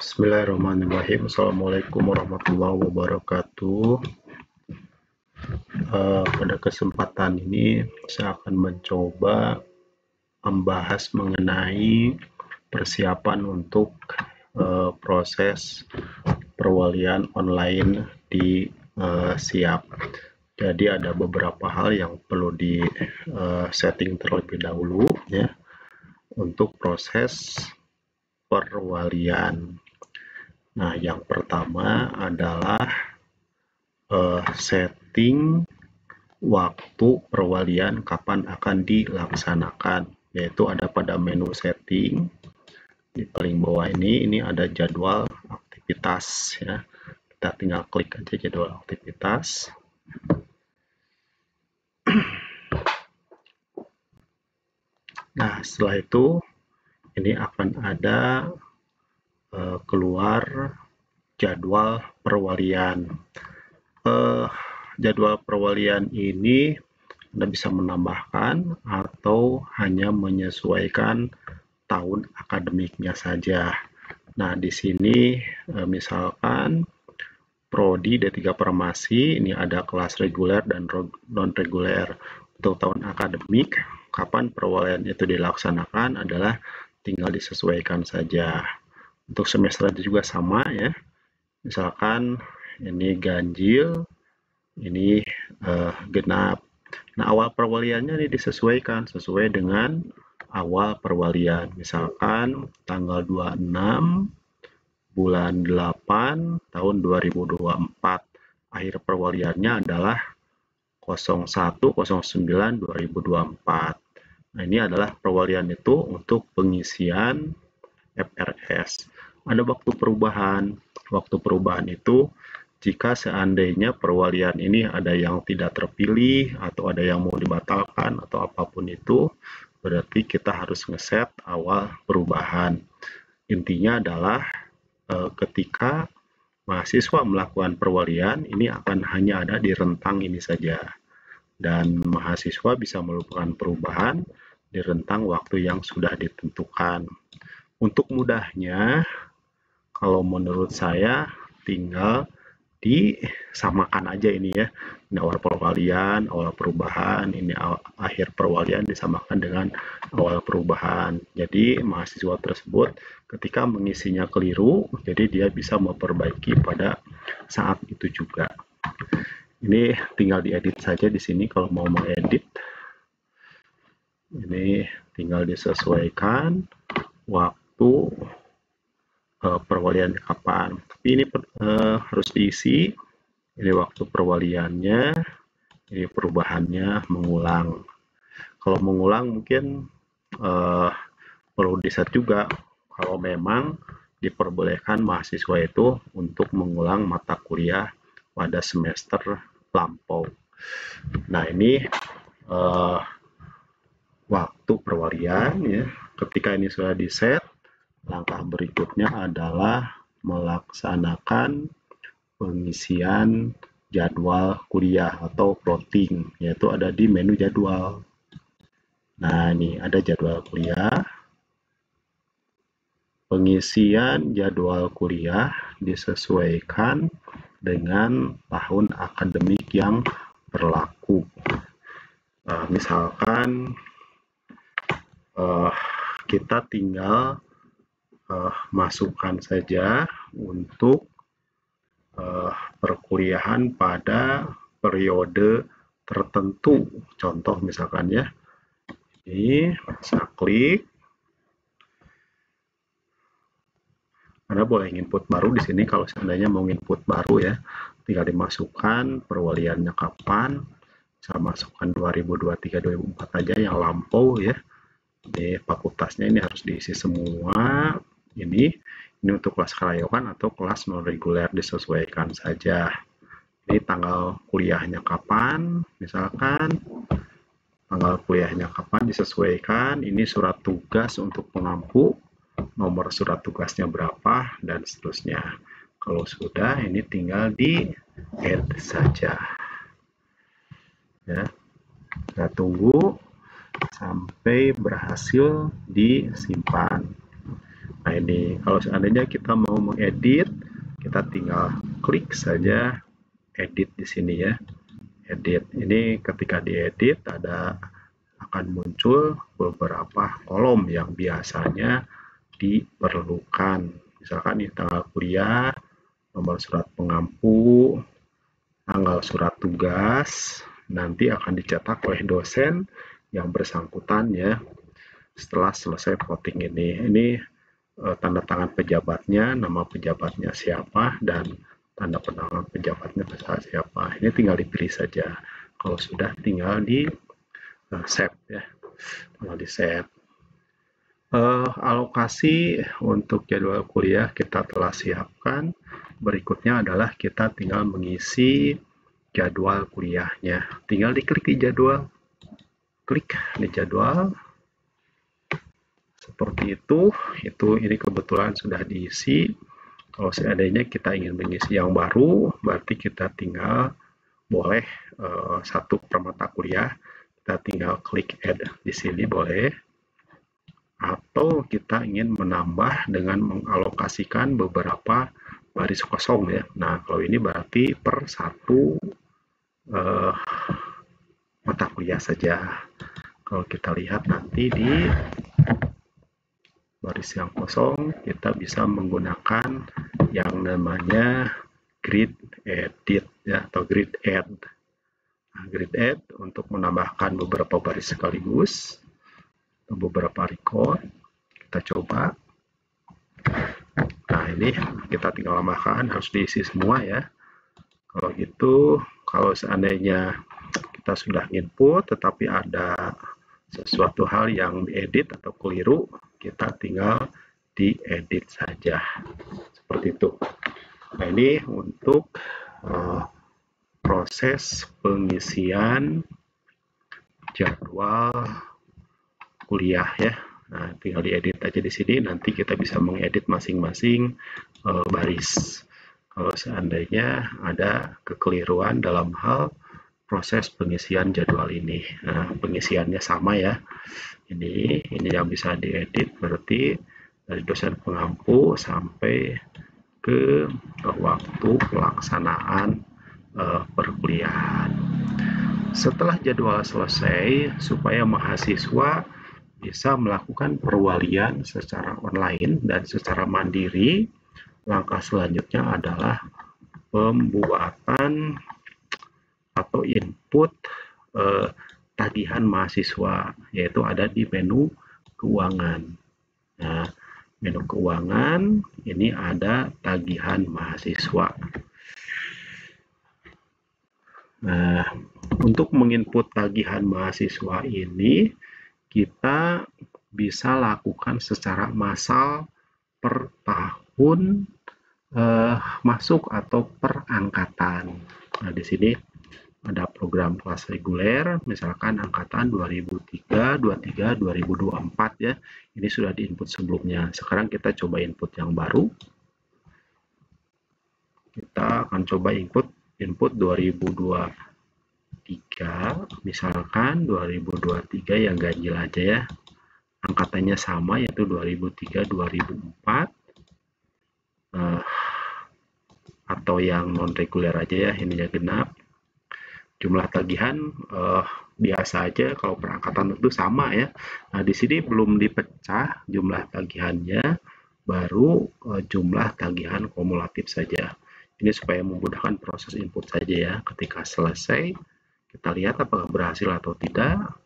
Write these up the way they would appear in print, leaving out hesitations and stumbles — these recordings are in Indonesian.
Bismillahirrahmanirrahim. Assalamualaikum warahmatullahi wabarakatuh. Pada kesempatan ini saya akan mencoba membahas mengenai persiapan untuk proses perwalian online di SIAP. Jadi ada beberapa hal yang perlu di setting terlebih dahulu ya untuk proses perwalian. Nah, yang pertama adalah setting waktu perwalian kapan akan dilaksanakan, yaitu ada pada menu setting di paling bawah ini ada jadwal aktivitas ya. Kita tinggal klik aja jadwal aktivitas. Nah, setelah itu ini akan ada keluar jadwal perwalian. Jadwal perwalian ini Anda bisa menambahkan atau hanya menyesuaikan tahun akademiknya saja. Nah, di sini misalkan Prodi D3 Farmasi, ini ada kelas reguler dan non-reguler. Untuk tahun akademik, kapan perwalian itu dilaksanakan adalah tinggal disesuaikan saja. Untuk semester itu juga sama ya. Misalkan ini ganjil, ini genap. Nah, awal perwaliannya ini disesuaikan sesuai dengan awal perwalian. Misalkan tanggal 26 bulan 8 tahun 2024. Akhir perwaliannya adalah 01/09/2024. Nah, ini adalah perwalian itu untuk pengisian FRS. Ada waktu perubahan. Waktu perubahan itu jika seandainya perwalian ini ada yang tidak terpilih atau ada yang mau dibatalkan atau apapun itu, berarti kita harus ngeset awal perubahan. Intinya adalah ketika mahasiswa melakukan perwalian, ini akan hanya ada di rentang ini saja. Dan mahasiswa bisa melakukan perubahan di rentang waktu yang sudah ditentukan. Untuk mudahnya, kalau menurut saya tinggal disamakan aja ini ya. Ini awal perwalian, awal perubahan, ini akhir perwalian disamakan dengan awal perubahan. Jadi mahasiswa tersebut ketika mengisinya keliru, jadi dia bisa memperbaiki pada saat itu juga. Ini tinggal diedit saja di sini kalau mau mengedit. Ini tinggal disesuaikan waktu perwalian kapan. Tapi ini harus diisi. Ini waktu perwaliannya, ini perubahannya mengulang. Kalau mengulang mungkin perlu di-set juga kalau memang diperbolehkan mahasiswa itu untuk mengulang mata kuliah pada semester lampau. Nah, ini waktu perwalian ya. Ketika ini sudah di-set, langkah berikutnya adalah melaksanakan pengisian jadwal kuliah atau plotting, yaitu ada di menu jadwal. Nah, ini ada jadwal kuliah. Pengisian jadwal kuliah disesuaikan dengan tahun akademik yang berlaku. Misalkan kita tinggal masukkan saja untuk perkuliahan pada periode tertentu. Contoh misalkan ya, ini saya klik. Anda boleh input baru di sini kalau seandainya mau input baru ya, tinggal dimasukkan perwaliannya kapan. Saya masukkan 2023-2024 aja yang lampau ya. Di fakultasnya ini harus diisi semua. Ini untuk kelas karyawan atau kelas non reguler disesuaikan saja. Ini tanggal kuliahnya kapan, misalkan tanggal kuliahnya kapan disesuaikan. Ini surat tugas untuk pengampu, nomor surat tugasnya berapa dan seterusnya. Kalau sudah, ini tinggal di add saja. Ya, kita tunggu sampai berhasil disimpan. Nah, ini kalau seandainya kita mau mengedit, kita tinggal klik saja edit di sini ya. Edit. Ini ketika diedit akan muncul beberapa kolom yang biasanya diperlukan. Misalkan di tanggal kuliah, nomor surat pengampu, tanggal surat tugas, nanti akan dicetak oleh dosen yang bersangkutan ya setelah selesai voting ini. Ini tanda tangan pejabatnya, nama pejabatnya siapa, dan tanda tangan pejabatnya siapa. Ini tinggal dipilih saja. Kalau sudah tinggal di save ya, tinggal di save. Alokasi untuk jadwal kuliah kita telah siapkan. Berikutnya adalah kita tinggal mengisi jadwal kuliahnya. Tinggal diklik di jadwal, klik di jadwal. Seperti itu ini kebetulan sudah diisi. Kalau seandainya kita ingin mengisi yang baru, berarti kita tinggal boleh satu per mata kuliah, kita tinggal klik add di sini boleh. Atau kita ingin menambah dengan mengalokasikan beberapa baris kosong ya. Nah, kalau ini berarti per satu mata kuliah saja. Kalau kita lihat nanti di baris yang kosong, kita bisa menggunakan yang namanya grid edit ya, atau grid add. Nah, grid add untuk menambahkan beberapa baris sekaligus, atau beberapa record. Kita coba. Nah, ini kita tinggal tambahkan, harus diisi semua ya. Kalau gitu, kalau seandainya kita sudah input tetapi ada sesuatu hal yang diedit atau keliru, kita tinggal diedit saja. Seperti itu. Nah, ini untuk proses pengisian jadwal kuliah ya. Nah, tinggal diedit aja di sini, nanti kita bisa mengedit masing-masing baris. Kalau seandainya ada kekeliruan dalam hal proses pengisian jadwal ini. Nah, pengisiannya sama ya. Ini yang bisa diedit berarti dari dosen pengampu sampai ke waktu pelaksanaan perkuliahan. Setelah jadwal selesai, supaya mahasiswa bisa melakukan perwalian secara online dan secara mandiri, langkah selanjutnya adalah pembuatan atau input tagihan mahasiswa, yaitu ada di menu keuangan. Nah, menu keuangan ini ada tagihan mahasiswa. Nah, untuk menginput tagihan mahasiswa ini kita bisa lakukan secara massal per tahun masuk atau per angkatan. Nah, di sini ada program kelas reguler, misalkan angkatan 2003, 23, 2024 ya. Ini sudah diinput sebelumnya. Sekarang kita coba input yang baru. Kita akan coba input 2023, misalkan 2023 yang ganjil aja ya. Angkatannya sama yaitu 2003, 2004. Atau yang non reguler aja ya, ininya genap. Jumlah tagihan biasa aja kalau perangkatan itu sama ya. Nah, di sini belum dipecah jumlah tagihannya, baru jumlah tagihan kumulatif saja. Ini supaya memudahkan proses input saja ya. Ketika selesai, kita lihat apakah berhasil atau tidak.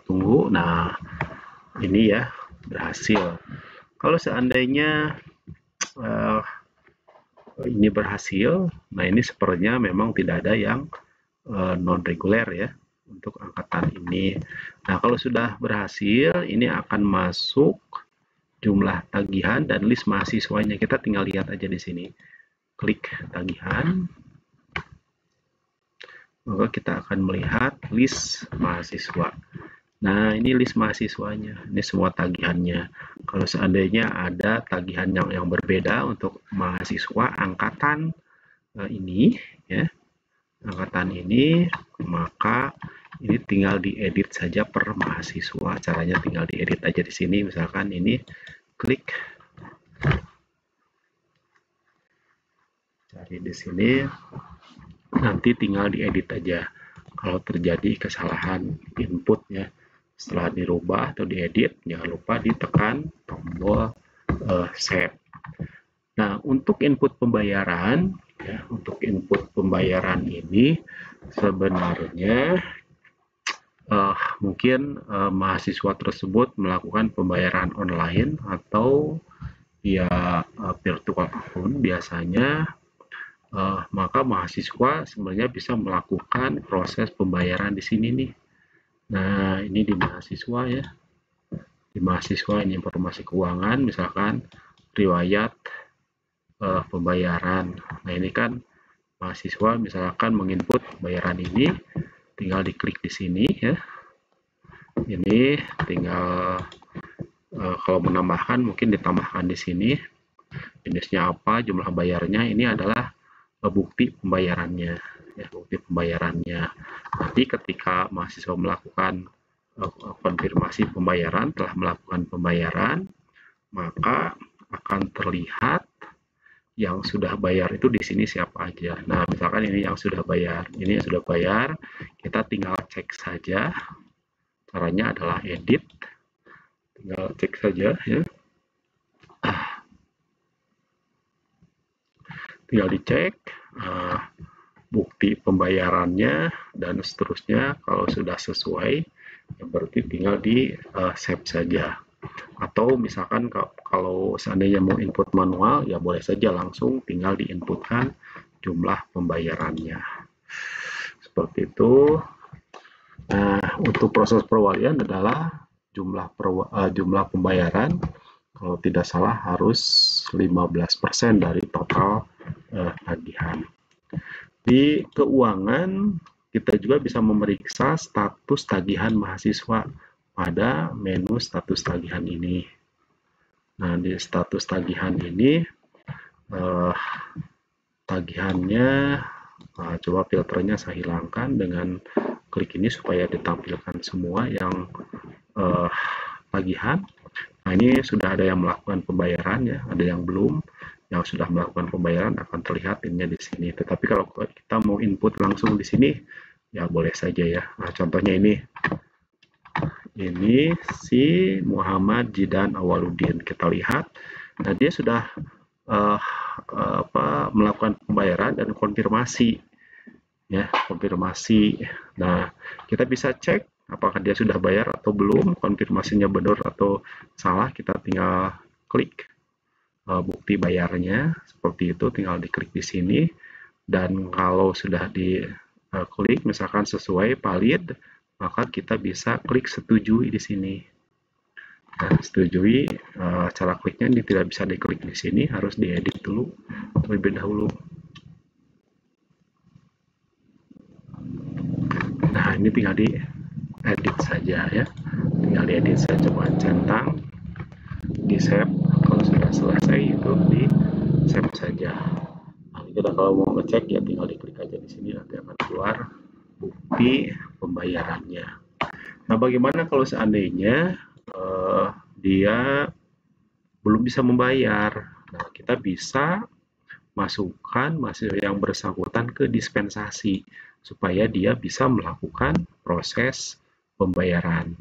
Tunggu. Nah, ini ya berhasil. Kalau seandainya ini berhasil, nah ini sepertinya memang tidak ada yang non reguler ya untuk angkatan ini. Nah, kalau sudah berhasil, ini akan masuk jumlah tagihan dan list mahasiswanya. Kita tinggal lihat aja di sini. Klik tagihan. Maka kita akan melihat list mahasiswa. Nah, ini list mahasiswanya. Ini semua tagihannya. Kalau seandainya ada tagihan yang berbeda untuk mahasiswa angkatan ini, ya, angkatan ini, maka Ini tinggal diedit saja per mahasiswa. Caranya tinggal diedit aja di sini. Misalkan ini klik, cari di sini, nanti tinggal diedit aja. Kalau terjadi kesalahan input ya, setelah dirubah atau diedit, jangan lupa ditekan tombol save. Nah, untuk input pembayaran, ya, untuk input pembayaran ini sebenarnya mungkin mahasiswa tersebut melakukan pembayaran online atau via virtual account biasanya, maka mahasiswa sebenarnya bisa melakukan proses pembayaran di sini nih. Nah, ini di mahasiswa ya. Di mahasiswa ini informasi keuangan, misalkan riwayat pembayaran. Nah, ini kan mahasiswa misalkan menginput bayaran ini, tinggal diklik di sini ya. Ini tinggal kalau menambahkan mungkin ditambahkan di sini. Jenisnya apa, jumlah bayarnya, ini adalah bukti pembayarannya. Ya, bukti pembayarannya. Nanti ketika mahasiswa melakukan konfirmasi pembayaran, telah melakukan pembayaran, maka akan terlihat yang sudah bayar itu di sini siapa aja. Nah, misalkan ini yang sudah bayar. Ini yang sudah bayar, kita tinggal cek saja. Caranya adalah edit. Tinggal cek saja ya. Tinggal dicek bukti pembayarannya dan seterusnya. Kalau sudah sesuai, ya berarti tinggal di save saja. Atau misalkan kalau seandainya mau input manual, ya boleh saja langsung tinggal diinputkan jumlah pembayarannya. Seperti itu. Nah, untuk proses perwalian adalah jumlah pembayaran, kalau tidak salah harus 15% dari total tagihan. Di keuangan, kita juga bisa memeriksa status tagihan mahasiswa pada menu status tagihan ini. Nah, di status tagihan ini, tagihannya, coba filternya saya hilangkan dengan klik ini supaya ditampilkan semua yang tagihan. Nah, ini sudah ada yang melakukan pembayaran ya, ada yang belum. Yang sudah melakukan pembayaran akan terlihat ini di sini. Tetapi kalau kita mau input langsung di sini, ya boleh saja ya. Nah, contohnya ini si Muhammad Jidan Awaludin. Kita lihat, nah dia sudah melakukan pembayaran dan konfirmasi, ya konfirmasi. Nah, kita bisa cek apakah dia sudah bayar atau belum, konfirmasinya benar atau salah. Kita tinggal klik bukti bayarnya, seperti itu, tinggal diklik di sini. Dan kalau sudah diklik misalkan sesuai valid, maka kita bisa klik setujui di sini. Nah, setujui, cara kliknya ini tidak bisa diklik di sini, harus diedit dulu terlebih dahulu. Nah, ini tinggal diedit saja ya, tinggal diedit. Saya coba centang, di save. Kalau sudah selesai itu di save saja. Nah, kita kalau mau ngecek ya tinggal diklik aja di sini, nanti akan keluar bukti pembayarannya. Nah, bagaimana kalau seandainya dia belum bisa membayar? Nah, kita bisa masukkan mahasiswa yang bersangkutan ke dispensasi supaya dia bisa melakukan proses pembayaran.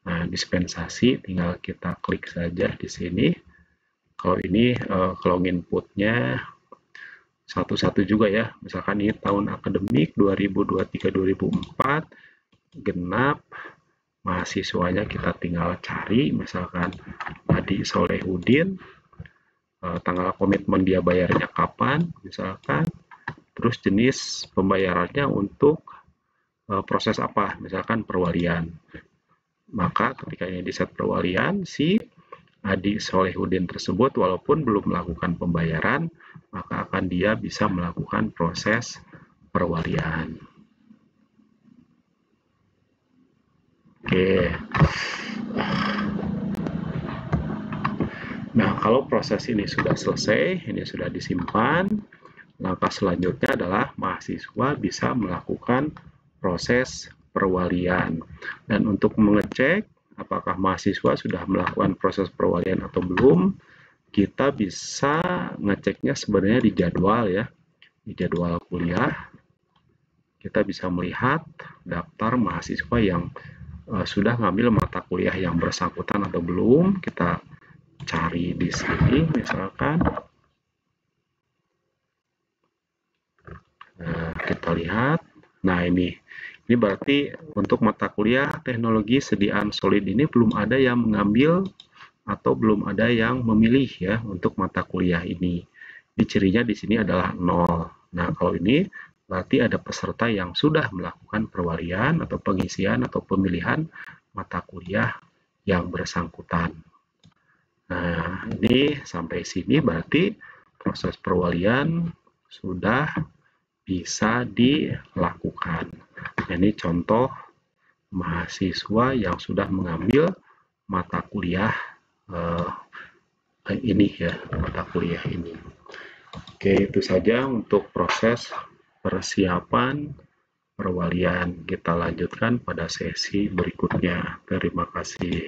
Nah, dispensasi tinggal kita klik saja di sini. Kalau ini kalau inputnya satu-satu juga ya. Misalkan ini tahun akademik 2023-2024 genap, mahasiswanya kita tinggal cari, misalkan Adi Solehudin, tanggal komitmen dia bayarnya kapan, misalkan, terus jenis pembayarannya untuk proses apa, misalkan perwalian. Maka ketika ini di set perwalian, si Adi Solehudin tersebut walaupun belum melakukan pembayaran, maka akan dia bisa melakukan proses perwalian. Oke. Nah, kalau proses ini sudah selesai, ini sudah disimpan, langkah selanjutnya adalah mahasiswa bisa melakukan proses perwalian. Dan untuk mengecek apakah mahasiswa sudah melakukan proses perwalian atau belum, kita bisa ngeceknya sebenarnya di jadwal ya. Di jadwal kuliah, kita bisa melihat daftar mahasiswa yang sudah ngambil mata kuliah yang bersangkutan atau belum. Kita cari di sini misalkan. Kita lihat. Nah, ini berarti untuk mata kuliah teknologi sediaan solid ini belum ada yang mengambil atau belum ada yang memilih ya untuk mata kuliah ini. Di cirinya di sini adalah 0. Nah, kalau ini berarti ada peserta yang sudah melakukan perwalian atau pengisian atau pemilihan mata kuliah yang bersangkutan. Nah, ini sampai sini berarti proses perwalian sudah bisa dilakukan. Nah, ini contoh mahasiswa yang sudah mengambil mata kuliah ini ya, mata kuliah ini. Oke, itu saja untuk proses persiapan perwalian. Kita lanjutkan pada sesi berikutnya. Terima kasih.